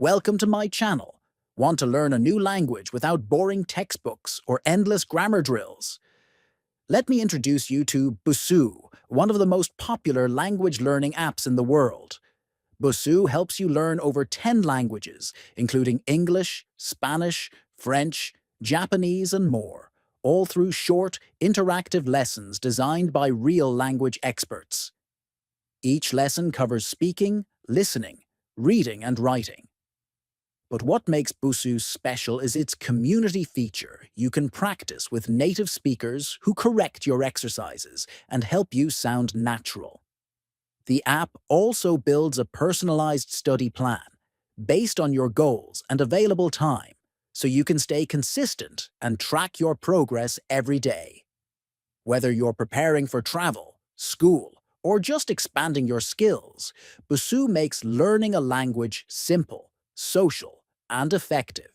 Welcome to my channel. Want to learn a new language without boring textbooks or endless grammar drills? Let me introduce you to Busuu, one of the most popular language learning apps in the world. Busuu helps you learn over 10 languages, including English, Spanish, French, Japanese, and more, all through short, interactive lessons designed by real language experts. Each lesson covers speaking, listening, reading, and writing. But what makes Busuu special is its community feature. You can practice with native speakers who correct your exercises and help you sound natural. The app also builds a personalized study plan based on your goals and available time, so you can stay consistent and track your progress every day. Whether you're preparing for travel, school, or just expanding your skills, Busuu makes learning a language simple, social, and effective.